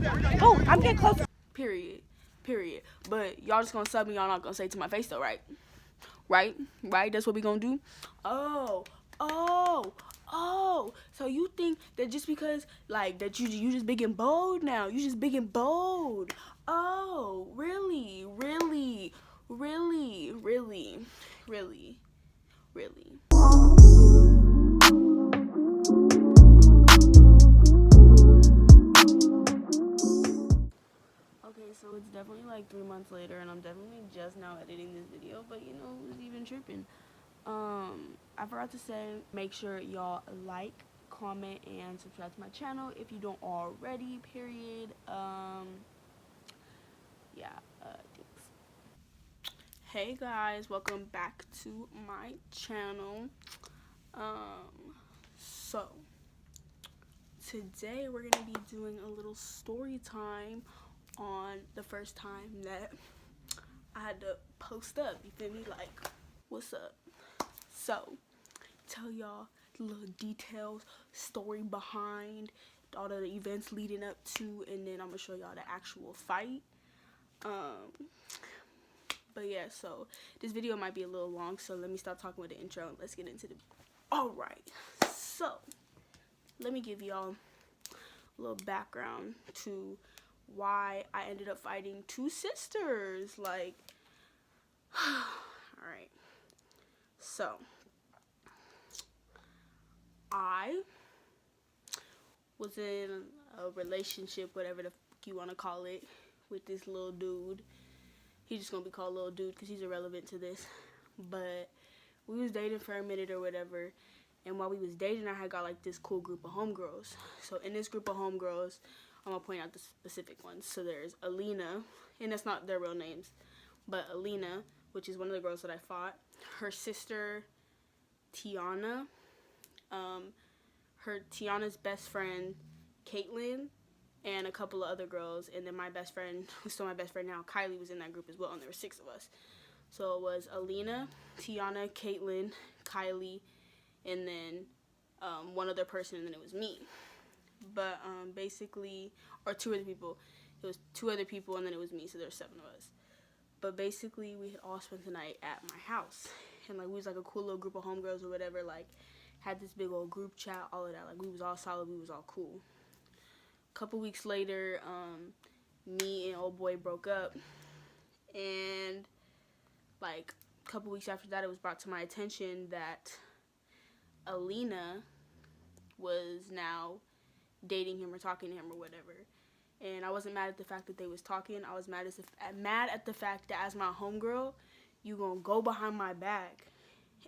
Oh, I'm getting close. Period. But y'all just gonna sub me, y'all not gonna say it to my face though, right? Right? That's what we gonna do. Oh. So you think that just because like that you just big and bold now? You just big and bold. Oh, really? Okay, so it's definitely like 3 months later, and I'm definitely just now editing this video, but you know, who's even tripping? I forgot to say, make sure y'all like, comment, and subscribe to my channel if you don't already, period. Thanks. Hey guys, welcome back to my channel. So today we're gonna be doing a little story time on the first time that I had to post up, you feel me? Like, what's up? So, tell y'all the little details, story behind all the events leading up to, and then I'm gonna show y'all the actual fight. But yeah, so this video might be a little long, so let me stop talking with the intro and let's get into the. Alright, so let me give y'all a little background to why I ended up fighting two sisters. Like, alright, so I was in a relationship, whatever the fuck you want to call it, with this little dude. He's just gonna be called little dude because he's irrelevant to this. But we was dating for a minute or whatever, and while we was dating, I had got like this cool group of homegirls. So in this group of homegirls, I'm gonna point out the specific ones. So there's Alina, and that's not their real names, but Alina, which is one of the girls that I fought. Her sister, Tiana. Tiana's best friend, Caitlin, and a couple of other girls, and then my best friend, who's still my best friend now, Kylie, was in that group as well, and there were 6 of us. So it was Alina, Tiana, Caitlin, Kylie, and then one other person, and then it was me. But basically, or 2 other people. It was 2 other people, and then it was me, so there were 7 of us. But basically, we had all spent the night at my house, and like we was like a cool little group of homegirls or whatever. Like, had this big old group chat, all of that. Like, we was all solid, we was all cool. A couple weeks later, me and old boy broke up, and like a couple weeks after that, it was brought to my attention that Alina was now dating him or talking to him or whatever. And I wasn't mad at the fact that they was talking. I was mad at the fact that as my homegirl, you gonna go behind my back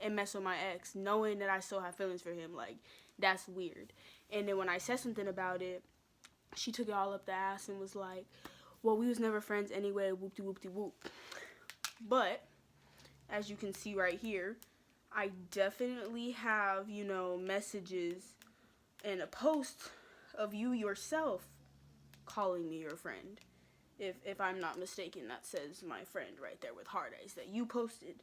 and mess with my ex, knowing that I still have feelings for him. Like, that's weird. And then when I said something about it, she took it all up the ass and was like, well, we was never friends anyway, whoop-de-whoop-de-whoop. But, as you can see right here, I definitely have, you know, messages and a post of you yourself calling me your friend. If I'm not mistaken, that says my friend right there with hard eyes that you posted.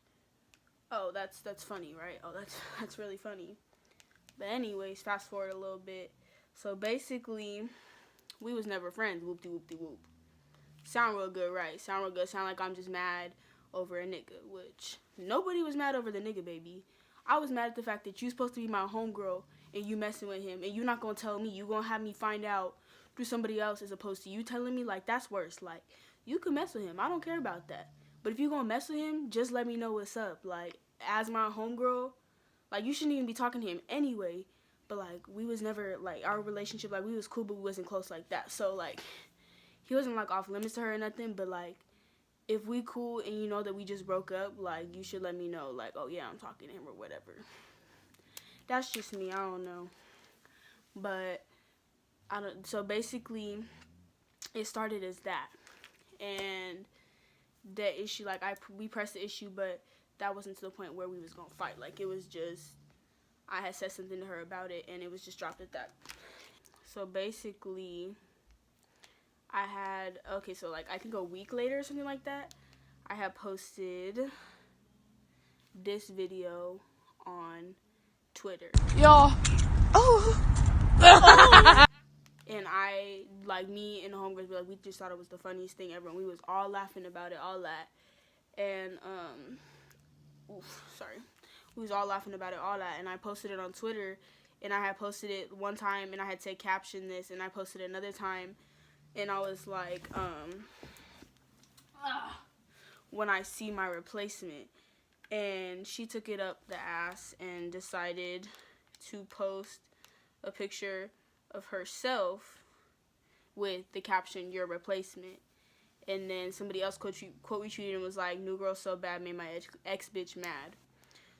Oh, that's funny, right? Oh, that's really funny. But anyways, fast forward a little bit. So basically, we was never friends, whoop-de-whoop-de-whoop. Sound real good, right? Sound real good. Sound like I'm just mad over a nigga, which nobody was mad over the nigga, baby. I was mad at the fact that you supposed to be my homegirl and you messing with him, and you not gonna tell me. You gonna have me find out through somebody else as opposed to you telling me. Like, that's worse. Like, you can mess with him. I don't care about that. But if you gonna mess with him, just let me know what's up. Like, as my homegirl, like, you shouldn't even be talking to him anyway. But, like, we was never, like, our relationship, like, we was cool, but we wasn't close like that. So, like, he wasn't, like, off limits to her or nothing. But, like, if we cool and you know that we just broke up, like, you should let me know. Like, oh, yeah, I'm talking to him or whatever. That's just me. I don't know. But, so, basically, it started as that. And the issue, like, we pressed the issue, but that wasn't to the point where we was going to fight. Like, it was just, I had said something to her about it, and it was just dropped at that. So, basically, I had, okay, so, like, I think a week later or something like that, I had posted this video on Twitter. Y'all. And I, like, like, me and the homegirls, like, we just thought it was the funniest thing ever, and we was all laughing about it, all that. And we was all laughing about it, all that. And I posted it on Twitter, and I had posted it one time, and I had said caption this, and I posted it another time, and I was like, when I see my replacement. And she took it up the ass and decided to post a picture of herself with the caption, your replacement. And then somebody else quote retweeted and was like, new girl so bad made my ex bitch mad.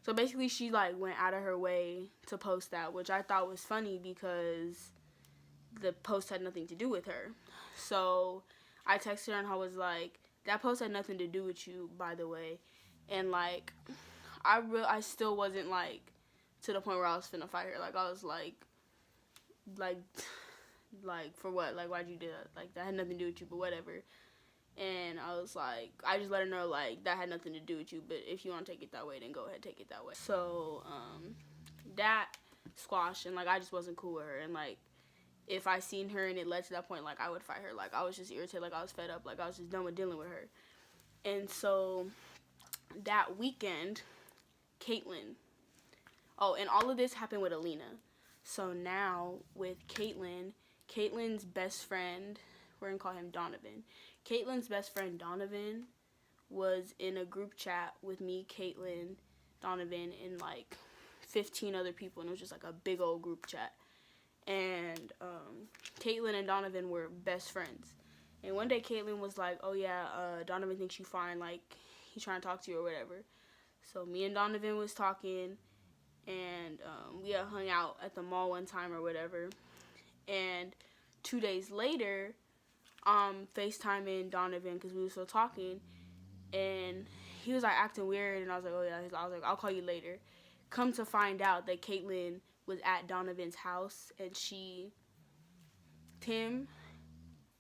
So basically she like went out of her way to post that, which I thought was funny because the post had nothing to do with her. So I texted her and I was like, that post had nothing to do with you, by the way. And like, I still wasn't like to the point where I was finna fight her. Like, I was like for what? Like, why'd you do that? Like, that had nothing to do with you, but whatever. And I was like, I just let her know, like, that had nothing to do with you, but if you want to take it that way, then go ahead, take it that way. So, that squashed, and like, I just wasn't cool with her. And like, if I seen her and it led to that point, like, I would fight her. Like, I was just irritated, like, I was fed up, like, I was just done with dealing with her. And so that weekend, Caitlin. Oh, and all of this happened with Alina. So now with Caitlin's best friend, we're going to call him Donovan. Caitlin's best friend, Donovan, was in a group chat with me, Caitlin, Donovan, and like 15 other people. And it was just like a big old group chat. And Caitlin and Donovan were best friends. And one day Caitlin was like, oh yeah, Donovan thinks you fine, like, he's trying to talk to you or whatever. So me and Donovan was talking, and we had hung out at the mall one time or whatever. And 2 days later, FaceTiming Donovan because we were still talking, and he was like acting weird, and I was like, oh yeah, I was like, I'll call you later. Come to find out that Caitlin was at Donovan's house, and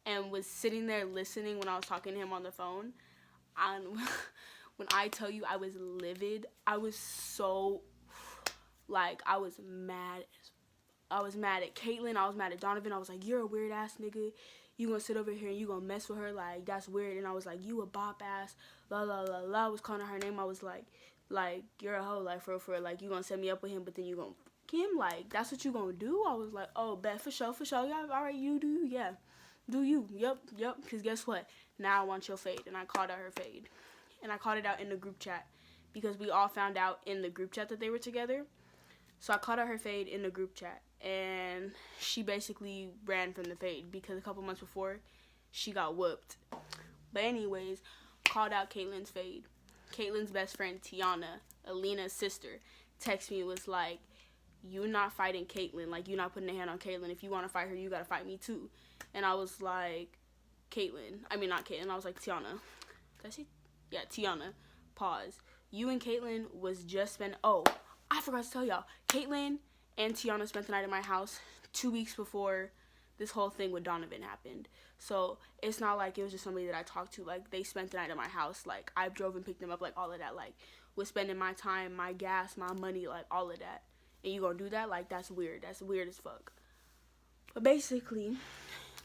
and was sitting there listening when I was talking to him on the phone. When I tell you I was livid, I was so, like, I was mad at Caitlin, I was mad at Donovan. I was like, you're a weird ass nigga. You gonna sit over here and you gonna mess with her, like, that's weird. And I was like, you a bop ass, la la la la. I was calling her name. I was like, you're a hoe, like, for real, like, you gonna set me up with him, but then you gonna fuck him, like, that's what you gonna do? I was like, oh, bet, for sure, yeah, alright, you do, yeah. Do you? Yep. Because guess what? Now I want your fade. And I called out her fade. And I called it out in the group chat. Because we all found out in the group chat that they were together. So I called out her fade in the group chat. And she basically ran from the fade. Because a couple months before, she got whooped. But anyways, called out Caitlin's fade. Caitlin's best friend, Tiana, Alina's sister, texted me, was like, you not fighting Caitlin. Like, you not putting a hand on Caitlin. If you want to fight her, you got to fight me too. And I was like, I was like, Tiana. Did I say? Yeah, Tiana. Pause. You and Caitlin was just I forgot to tell y'all. Caitlin and Tiana spent the night at my house 2 weeks before this whole thing with Donovan happened. So it's not like it was just somebody that I talked to. Like, they spent the night at my house. Like, I drove and picked them up, like, all of that. Like, was spending my time, my gas, my money, like, all of that. And you gonna do that? Like, that's weird. That's weird as fuck. But basically,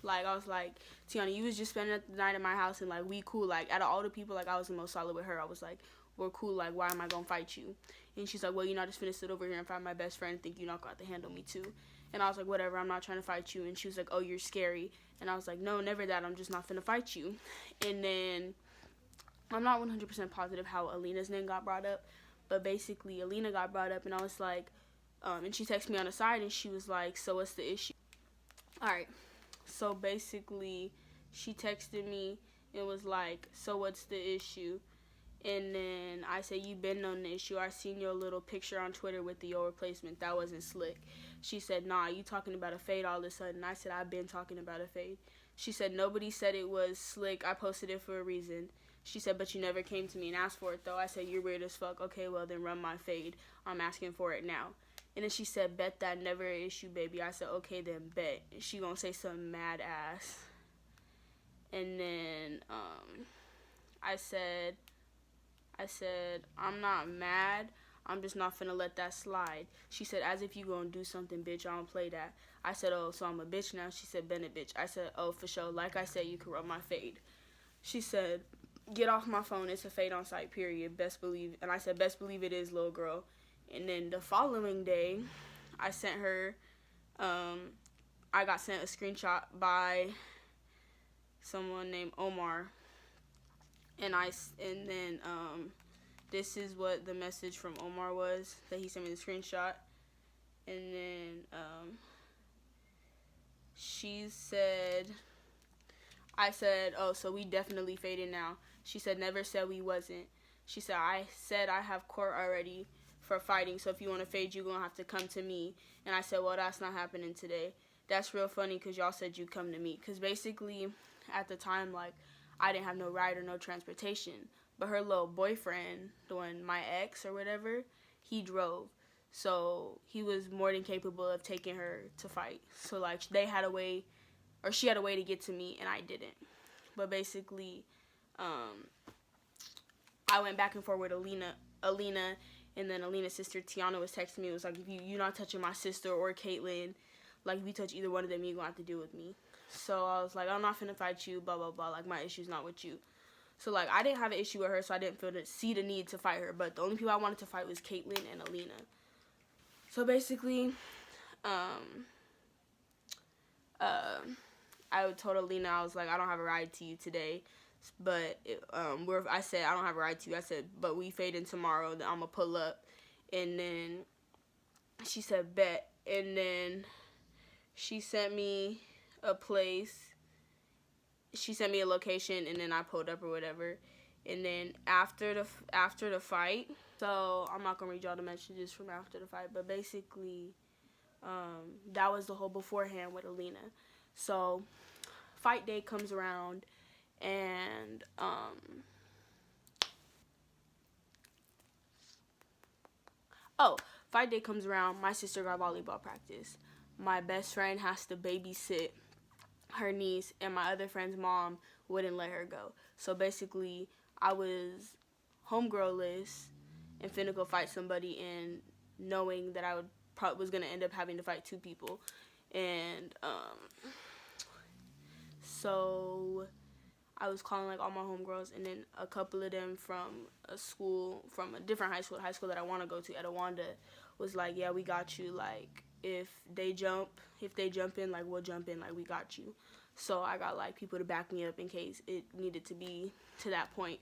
like, I was like, Tiana, you was just spending the night at my house, and, like, we cool. Like, out of all the people, like, I was the most solid with her. I was like, we're cool. Like, why am I gonna fight you? And she's like, well, you're not just finna sit over here and fight my best friend and think you're not gonna have to handle me too. And I was like, whatever, I'm not trying to fight you. And she was like, oh, you're scary. And I was like, no, never that. I'm just not finna fight you. And then I'm not 100% positive how Alina's name got brought up, but basically Alina got brought up, and I was like, and she texted me on the side, and she was like, so what's the issue? Alright, so basically she texted me and was like, so what's the issue? And then I said, you been on the issue. I seen your little picture on Twitter with your replacement. That wasn't slick. She said, nah, you talking about a fade all of a sudden. I said, I've been talking about a fade. She said, nobody said it was slick. I posted it for a reason. She said, but you never came to me and asked for it, though. I said, you're weird as fuck. Okay, well, then run my fade. I'm asking for it now. And then she said, bet that never an issue, baby. I said, okay, then bet. She gonna say some mad ass. And then I said, I'm not mad. I'm just not finna let that slide. She said, as if you gonna do something, bitch. I don't play that. I said, oh, so I'm a bitch now? She said, been a bitch. I said, oh, for sure. Like I said, you can rub my fade. She said, get off my phone. It's a fade on site, period. Best believe. And I said, best believe it is, little girl. And then the following day, I sent her, I got sent a screenshot by someone named Omar. And then this is what the message from Omar was that he sent me the screenshot. And then she said, I said, oh, so we definitely faded now. She said, never said we wasn't. She said, I said I have court already for fighting, so if you want to fade, you're going to have to come to me. And I said, well, that's not happening today. That's real funny because y'all said you'd come to me. Because basically, at the time, like, I didn't have no ride or no transportation. But her little boyfriend, the one, my ex or whatever, he drove. So he was more than capable of taking her to fight. So, like, they had a way, or she had a way to get to me, and I didn't. But basically, I went back and forth with Alina, and then Alina's sister, Tiana, was texting me. It was like, if you're not touching my sister or Caitlin, like, if you touch either one of them, you're going to have to deal with me. So I was like, I'm not finna fight you, blah, blah, blah. Like, my issue's not with you. So, like, I didn't have an issue with her, so I didn't see the need to fight her. But the only people I wanted to fight was Caitlin and Alina. So, basically, I told Alina, I was like, I don't have a ride to you today. But I said, I don't have a ride to you. I said, but we fading tomorrow. Then I'm going to pull up. And then she said, bet. And then she sent me a place. She sent me a location, and then I pulled up or whatever. And then after the fight, so I'm not going to read y'all the messages from after the fight, but basically that was the whole beforehand with Alina. So fight day comes around, and fight day comes around, my sister got volleyball practice. My best friend has to babysit her niece, and my other friend's mom wouldn't let her go. So basically, I was homegirl-less and finna go fight somebody, and knowing that I was gonna end up having to fight two people. And so I was calling like all my homegirls, and then a couple of them from a different high school that I want to go to, Etowanda, was like, yeah, we got you. Like, if they jump in, like, we'll jump in, like, we got you. So I got like people to back me up in case it needed to be to that point.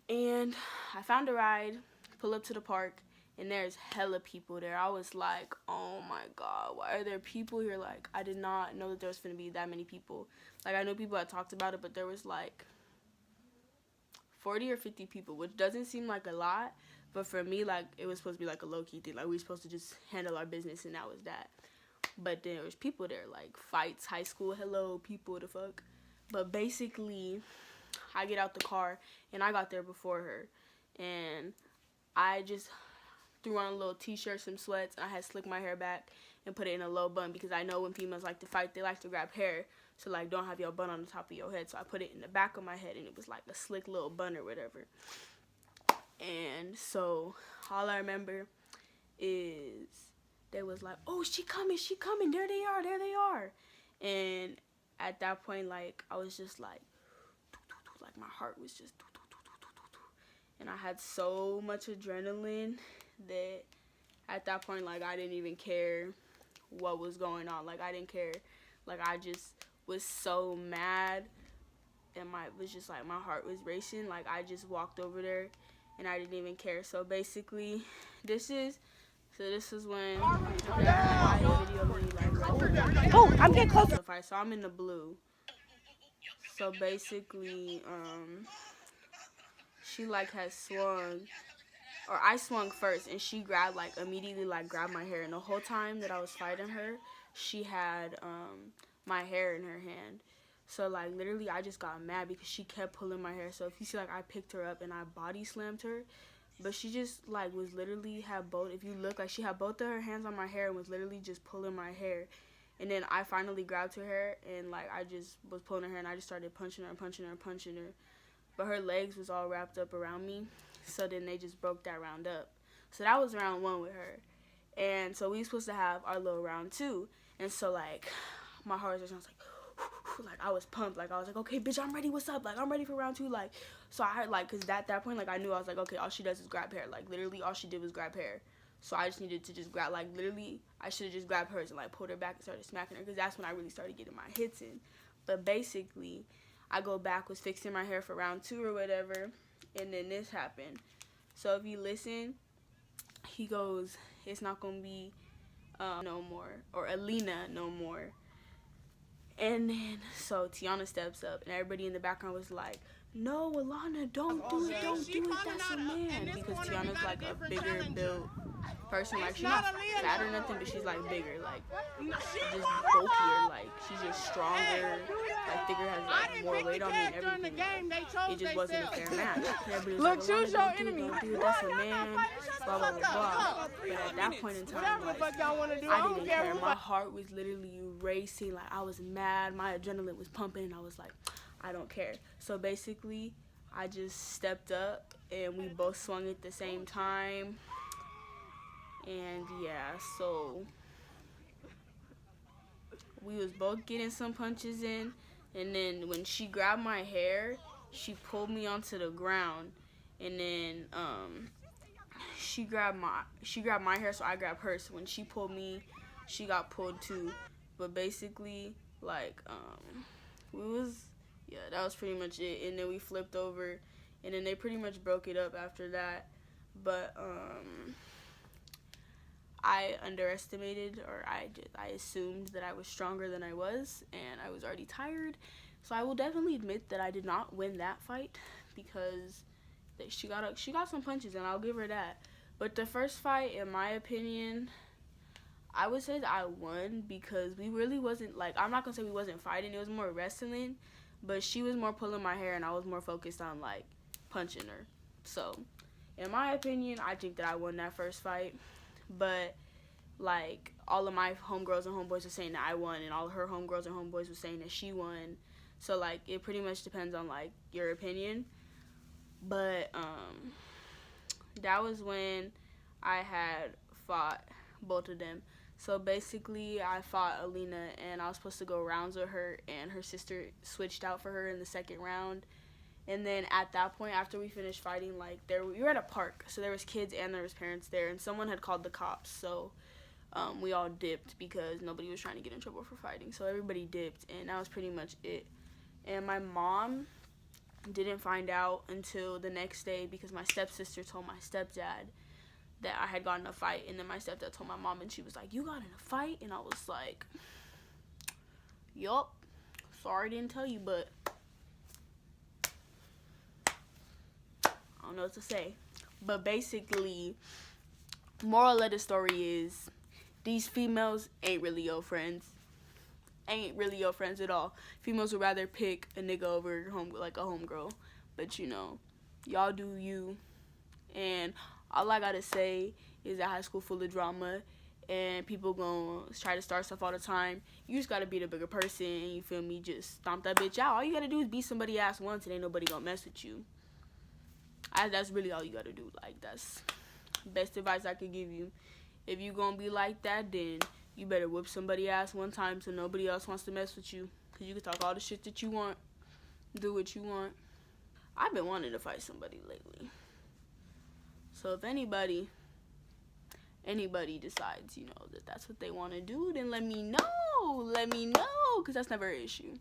And I found a ride, pull up to the park, and there's hella people there. I was like, oh my God, why are there people here? Like, I did not know that there was gonna be that many people. Like, I know people had talked about it, but there was like 40 or 50 people, which doesn't seem like a lot, but for me, like, it was supposed to be like a low-key thing. Like, we were supposed to just handle our business, and that was that. But there was people there, like, fights, high school, hello, people, the fuck. But basically, I get out the car, and I got there before her. And I just threw on a little t-shirt, some sweats, and I had slicked my hair back and put it in a low bun, because I know when females like to fight, they like to grab hair. So, like, don't have your bun on the top of your head. So I put it in the back of my head, and it was like a slick little bun or whatever. And so all I remember is they was like, oh, she coming, there they are. And at that point, like, I was just like my heart was just and I had so much adrenaline that at that point, like, I didn't even care what was going on. Like, I didn't care. Like, I just was so mad, and my heart was racing. Like, I just walked over there and I didn't even care. So basically, this is when I'm getting closer. So I'm in the blue. So basically, she like had swung, or I swung first, and she immediately grabbed my hair. And the whole time that I was fighting her, she had my hair in her hand. So, like, literally, I just got mad because she kept pulling my hair. So if you see, like, I picked her up and I body slammed her, but she just, like, was literally if you look, like, she had both of her hands on my hair and was literally just pulling my hair. And then I finally grabbed her hair, and, like, I just was pulling her hair, and I just started punching her. But her legs was all wrapped up around me, so then they just broke that round up. So that was round one with her. And so we were supposed to have our little round two. And so, like, my heart was just, I was like, I was pumped. Like, I was like, okay, bitch, I'm ready. What's up? Like, I'm ready for round 2. Like, so I had, like, because at that point, like, I knew, I was like, okay, all she does is grab hair. Like, literally, all she did was grab hair. So I just needed to just grab, like, literally, I should have just grabbed hers and, like, pulled her back and started smacking her, because that's when I really started getting my hits in. But basically, I go back, was fixing my hair for round 2 or whatever, and then this happened. So if you listen, he goes, it's not going to be no more, or Alina no more. And then, so Tiana steps up, and everybody in the background was like, no, Alana, don't do it, that's a man. Because Tiana's like a bigger built person. Like, she's not fat or nothing, but she's like bigger, like, just bulkier, like, she's just stronger, like, thicker, has like more weight on me and everything. Like, it just wasn't a fair match. Everybody was like, choose your enemy. Don't do it, that's a man, blah, blah, blah, blah. But at that point in time, like, I didn't care. My heart was literally racing, like, I was mad, my adrenaline was pumping, and I was like, I don't care. So basically, I just stepped up, and we both swung at the same time. And yeah, so we was both getting some punches in, and then when she grabbed my hair, she pulled me onto the ground, and then she grabbed my hair, so I grabbed her. So when she pulled me, she got pulled too. But basically, like, that was pretty much it. And then we flipped over, and then they pretty much broke it up after that. But I underestimated, or I assumed that I was stronger than I was, and I was already tired. So I will definitely admit that I did not win that fight, because she got some punches, and I'll give her that. But the first fight, in my opinion, I would say that I won, because we really wasn't, like, I'm not gonna say we wasn't fighting, it was more wrestling, but she was more pulling my hair, and I was more focused on, like, punching her. So in my opinion, I think that I won that first fight. But, like, all of my homegirls and homeboys were saying that I won, and all of her homegirls and homeboys were saying that she won. So, like, it pretty much depends on, like, your opinion. But that was when I had fought both of them. So basically, I fought Alina, and I was supposed to go rounds with her, and her sister switched out for her in the second round. And then at that point, after we finished fighting, like, we were at a park, so there was kids and there was parents there, and someone had called the cops. So we all dipped, because nobody was trying to get in trouble for fighting. So everybody dipped, and that was pretty much it. And my mom didn't find out until the next day, because my stepsister told my stepdad that I had gotten in a fight. And then my stepdad told my mom, and she was like, you got in a fight? And I was like, yup, sorry I didn't tell you, but I don't know what to say. But basically, moral of the story is, these females ain't really your friends. Ain't really your friends at all. Females would rather pick a nigga over like a homegirl. But, you know, y'all do you. And all I gotta say is that high school full of drama, and people gonna try to start stuff all the time. You just gotta be the bigger person, you feel me? Just stomp that bitch out. All you gotta do is beat somebody's ass once, and ain't nobody gonna mess with you. That's really all you gotta do. Like, that's best advice I could give you. If you gonna be like that, then you better whoop somebody's ass one time, so nobody else wants to mess with you. Because you can talk all the shit that you want, do what you want. I've been wanting to fight somebody lately. So if anybody decides, you know, that that's what they want to do, then let me know, because that's never an issue,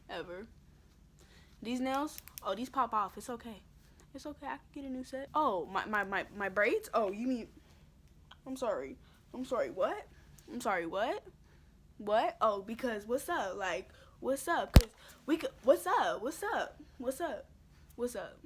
ever. These nails, oh, these pop off. It's okay, I can get a new set. Oh, my braids? Oh, you mean, I'm sorry, what? What? Oh, because what's up? Like, what's up? Because what's up?